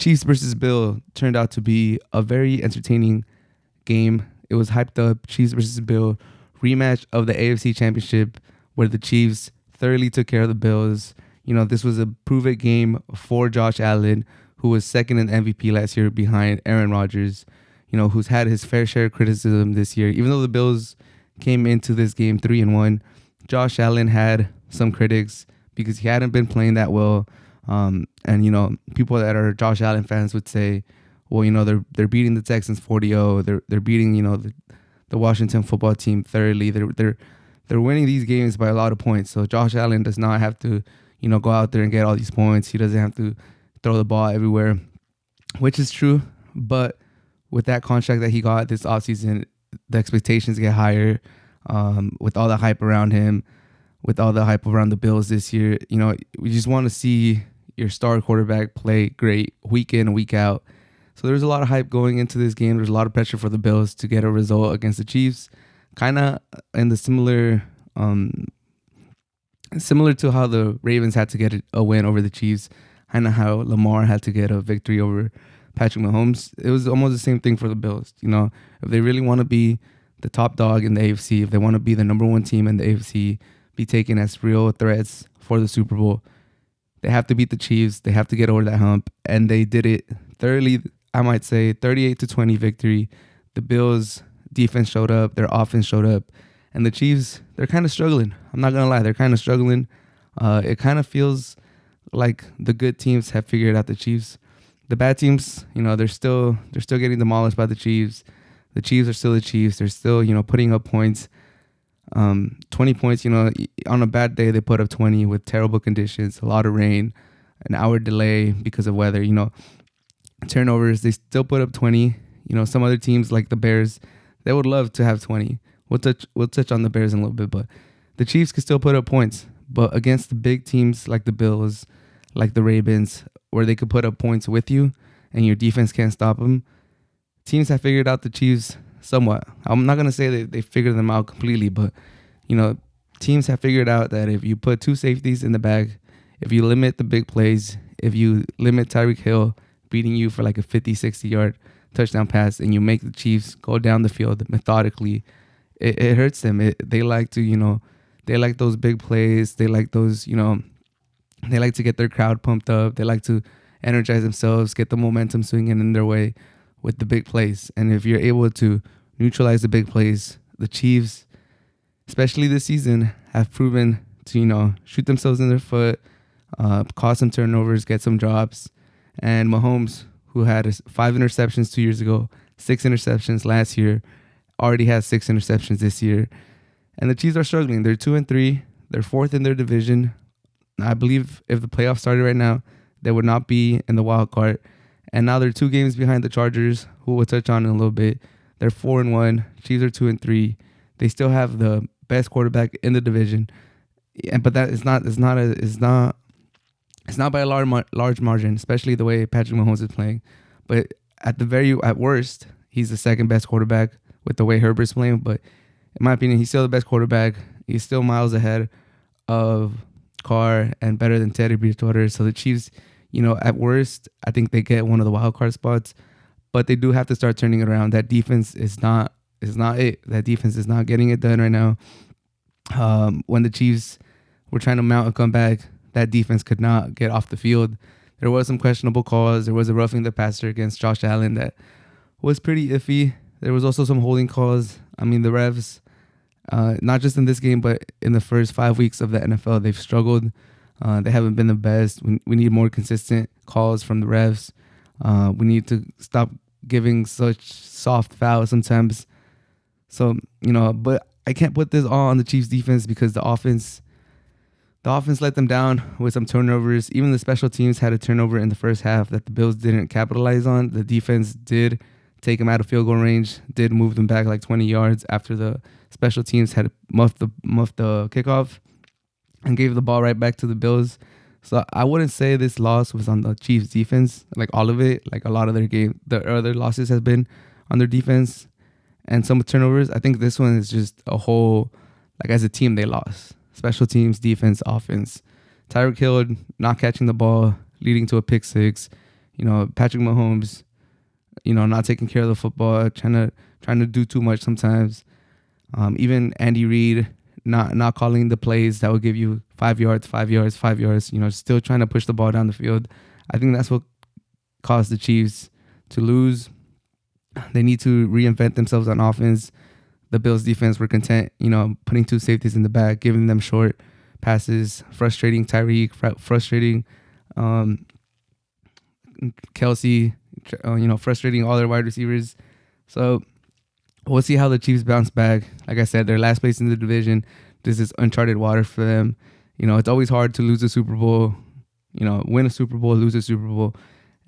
Chiefs versus Bill turned out to be a very entertaining game. It was hyped up. Chiefs versus Bill rematch of the AFC Championship, where the Chiefs thoroughly took care of the Bills. This was a prove it game for Josh Allen, who was second in MVP last year behind Aaron Rodgers, who's had his fair share of criticism this year. Even though the Bills came into this game 3-1, Josh Allen had some critics because he hadn't been playing that well. And people that are Josh Allen fans would say, well, they're beating the Texans 40-0. They're beating the Washington football team thoroughly. They're winning these games by a lot of points. So Josh Allen does not have to go out there and get all these points. He doesn't have to throw the ball everywhere, which is true. But with that contract that he got this offseason, the expectations get higher. With all the hype around him, with all the hype around the Bills this year, we just want to see your star quarterback play great week in, week out. So there's a lot of hype going into this game. There's a lot of pressure for the Bills to get a result against the Chiefs, kind of in the similar to how the Ravens had to get a win over the Chiefs, kind of how Lamar had to get a victory over Patrick Mahomes. It was almost the same thing for the Bills. If they really want to be the top dog in the AFC, if they want to be the number one team in the AFC, be taken as real threats for the Super Bowl, they have to beat the Chiefs. They have to get over that hump, and they did it thoroughly. I might say 38-20 victory. The Bills defense showed up, their offense showed up, and the Chiefs, they're kind of struggling. I'm not gonna lie, they're kind of struggling. It kind of feels like the good teams have figured out the Chiefs. The bad teams, they're still getting demolished by the Chiefs. The Chiefs are still the Chiefs. They're still, putting up points. 20 points, on a bad day, they put up 20 with terrible conditions, a lot of rain, an hour delay because of weather, turnovers. They still put up 20. Some other teams like the Bears, they would love to have 20. We'll touch on the Bears in a little bit, but the Chiefs can still put up points. But against the big teams like the Bills, like the Ravens, where they could put up points with you and your defense can't stop them, teams have figured out the Chiefs somewhat. I'm not going to say they figured them out completely, but, teams have figured out that if you put two safeties in the bag, if you limit the big plays, if you limit Tyreek Hill beating you for like a 50, 60-yard touchdown pass, and you make the Chiefs go down the field methodically, it hurts them. They like to, they like those big plays. They like those, they like to get their crowd pumped up. They like to energize themselves, get the momentum swinging in their way with the big plays. And if you're able to neutralize the big plays, the Chiefs, especially this season, have proven to, shoot themselves in their foot, cause some turnovers, get some drops. And Mahomes, who had 5 interceptions 2 years ago, 6 interceptions last year, already has 6 interceptions this year. And the Chiefs are struggling. They're 2-3. They're 4th in their division. I believe if the playoffs started right now, they would not be in the wild card. And now they're 2 games behind the Chargers, who we'll touch on in a little bit. They're 4-1. Chiefs are 2-3. They still have the best quarterback in the division, but that is not by a large margin, especially the way Patrick Mahomes is playing. But at worst, he's the second best quarterback with the way Herbert's playing. But in my opinion, he's still the best quarterback. He's still miles ahead of Carr and better than Teddy Bridgewater. So the Chiefs, at worst, I think they get one of the wild card spots, but they do have to start turning it around. That defense is not it. That defense is not getting it done right now. When the Chiefs were trying to mount a comeback, that defense could not get off the field. There was some questionable calls. There was a roughing the passer against Josh Allen that was pretty iffy. There was also some holding calls. I mean, the refs, not just in this game, but in the first 5 weeks of the NFL, they've struggled. They haven't been the best. We need more consistent calls from the refs. We need to stop giving such soft fouls sometimes. So, but I can't put this all on the Chiefs defense because the offense let them down with some turnovers. Even the special teams had a turnover in the first half that the Bills didn't capitalize on. The defense did take them out of field goal range, did move them back like 20 yards after the special teams had muffed the kickoff and gave the ball right back to the Bills. So I wouldn't say this loss was on the Chiefs defense, like all of it. Like a lot of their other losses has been on their defense and some turnovers. I think this one is just a whole, like as a team they lost. Special teams, defense, offense. Tyreek Hill not catching the ball, leading to a pick six. Patrick Mahomes, not taking care of the football, trying to do too much sometimes. Even Andy Reid not calling the plays that will give you 5 yards, 5 yards, 5 yards. Still trying to push the ball down the field. I think that's what caused the Chiefs to lose. They need to reinvent themselves on offense. The Bills defense were content, putting two safeties in the back, giving them short passes, frustrating Tyreek, frustrating Kelsey, frustrating all their wide receivers. So we'll see how the Chiefs bounce back. Like I said, they're last place in the division. This is uncharted water for them. It's always hard to lose a Super Bowl, win a Super Bowl, lose a Super Bowl,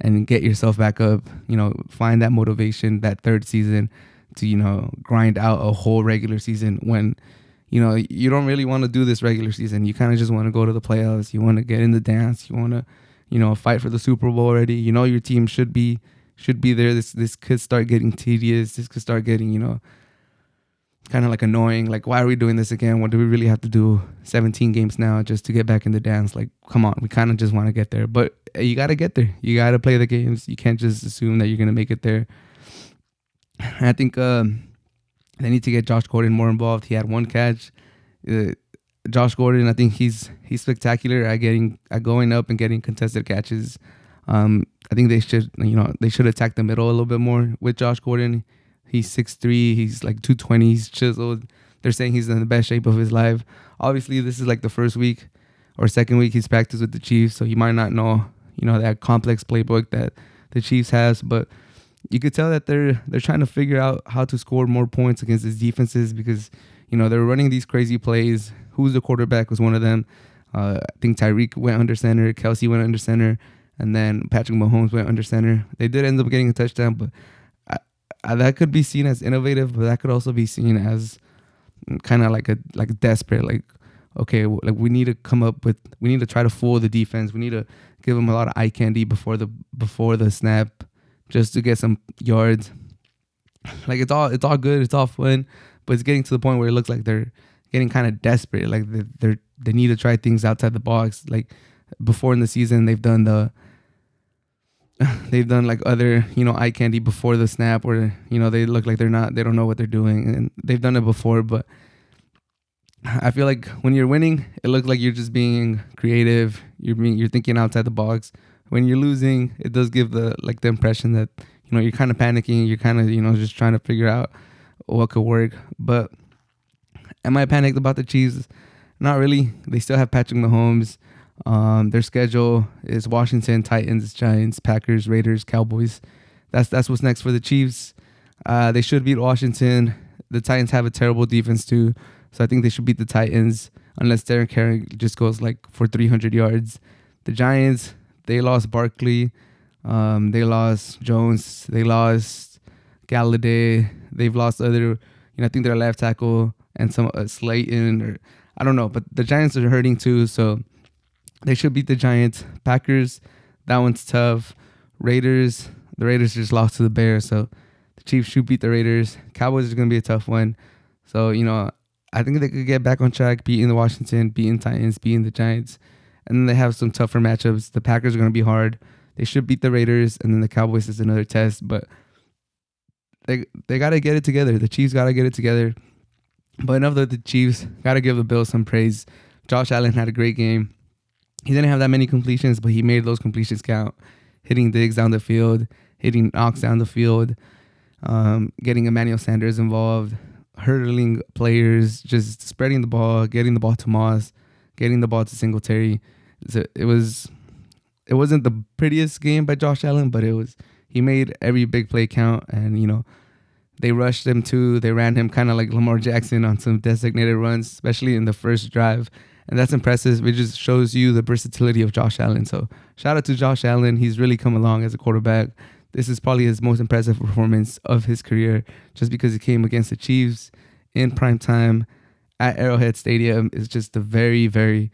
and get yourself back up. Find that motivation, that third season to, grind out a whole regular season when, you don't really want to do this regular season. You kind of just want to go to the playoffs. You want to get in the dance. You want to, fight for the Super Bowl already. Your team should be there. This could start getting tedious. This could start getting, kind of like annoying. Like, why are we doing this again? What do we really have to do 17 games now just to get back in the dance? Like, come on, we kind of just want to get there. But you got to get there. You got to play the games. You can't just assume that you're going to make it there. And I think they need to get Josh Gordon more involved. He had one catch. Josh Gordon, I think he's spectacular at going up and getting contested catches. I think they should attack the middle a little bit more with Josh Gordon. He's 6'3", he's like 220, he's chiseled. They're saying he's in the best shape of his life. Obviously, this is like the first week or second week he's practiced with the Chiefs, so he might not know, that complex playbook that the Chiefs has, but you could tell that they're trying to figure out how to score more points against his defenses because, they're running these crazy plays. Who's the quarterback was one of them. I think Tyreek went under center, Kelsey went under center, and then Patrick Mahomes went under center. They did end up getting a touchdown, but that could be seen as innovative, but that could also be seen as kind of like desperate. Like, okay, like we need to try to fool the defense. We need to give them a lot of eye candy before the snap, just to get some yards. Like it's all good, it's all fun, but it's getting to the point where it looks like they're getting kind of desperate. Like they need to try things outside the box. Like before in the season, they've done like other, eye candy before the snap where, they look like they don't know what they're doing, and they've done it before. But I feel like when you're winning, it looks like you're just being creative. You're thinking outside the box. When you're losing, it does give the impression that, you're kind of panicking. You're kind of, just trying to figure out what could work. But am I panicked about the Chiefs? Not really. They still have Patrick Mahomes. Their schedule is Washington, Titans, Giants, Packers, Raiders, Cowboys. That's what's next for the Chiefs. They should beat Washington. The Titans have a terrible defense too, so I think they should beat the Titans unless Derrick Henry just goes for 300 yards. The Giants, they lost Barkley. They lost Jones. They lost Galladay. They've lost other, I think their left tackle and some Slayton, or I don't know, but the Giants are hurting too, so they should beat the Giants. Packers, that one's tough. The Raiders just lost to the Bears, so the Chiefs should beat the Raiders. Cowboys is going to be a tough one. So, I think they could get back on track, beating the Washington, beating Titans, beating the Giants. And then they have some tougher matchups. The Packers are going to be hard. They should beat the Raiders, and then the Cowboys is another test. But they got to get it together. The Chiefs got to get it together. But enough of the Chiefs. Got to give the Bills some praise. Josh Allen had a great game. He didn't have that many completions, but he made those completions count. Hitting Diggs down the field, hitting Knox down the field, getting Emmanuel Sanders involved, hurdling players, just spreading the ball, getting the ball to Moss, getting the ball to Singletary. It wasn't the prettiest game by Josh Allen, but he made every big play count, and they rushed him too. They ran him kind of like Lamar Jackson on some designated runs, especially in the first drive. And that's impressive. It just shows you the versatility of Josh Allen. So shout out to Josh Allen. He's really come along as a quarterback. This is probably his most impressive performance of his career, just because he came against the Chiefs in prime time at Arrowhead Stadium. It's just a very, very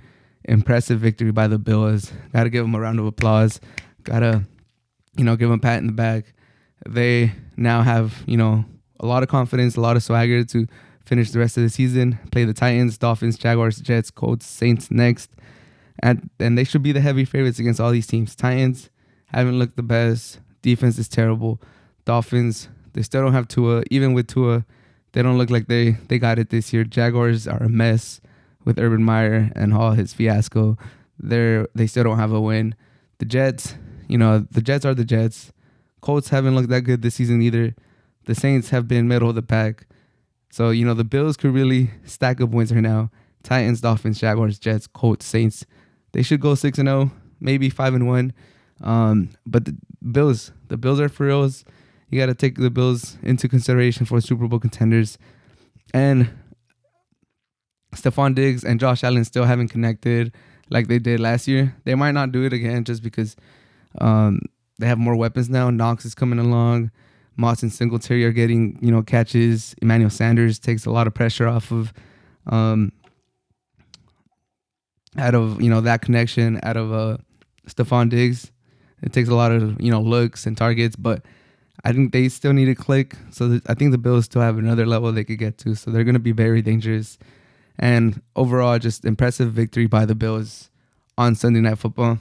impressive victory by the Bills. Got to give them a round of applause. Got to, give them a pat in the back. They now have, a lot of confidence, a lot of swagger to finish the rest of the season. Play the Titans, Dolphins, Jaguars, Jets, Colts, Saints next. And they should be the heavy favorites against all these teams. Titans haven't looked the best. Defense is terrible. Dolphins, they still don't have Tua. Even with Tua, they don't look like they got it this year. Jaguars are a mess with Urban Meyer and all his fiasco. They still don't have a win. The Jets, the Jets are the Jets. Colts haven't looked that good this season either. The Saints have been middle of the pack. So, the Bills could really stack up wins right now. Titans, Dolphins, Jaguars, Jets, Colts, Saints. They should go 6-0, maybe 5-1. But the Bills are for reals. You got to take the Bills into consideration for Super Bowl contenders. And Stephon Diggs and Josh Allen still haven't connected like they did last year. They might not do it again just because they have more weapons now. Knox is coming along. Moss and Singletary are getting, catches. Emmanuel Sanders takes a lot of pressure off of that connection out of Stephon Diggs. It takes a lot of, looks and targets, but I think they still need to click. So I think the Bills still have another level they could get to. So they're going to be very dangerous. And overall, just impressive victory by the Bills on Sunday Night Football.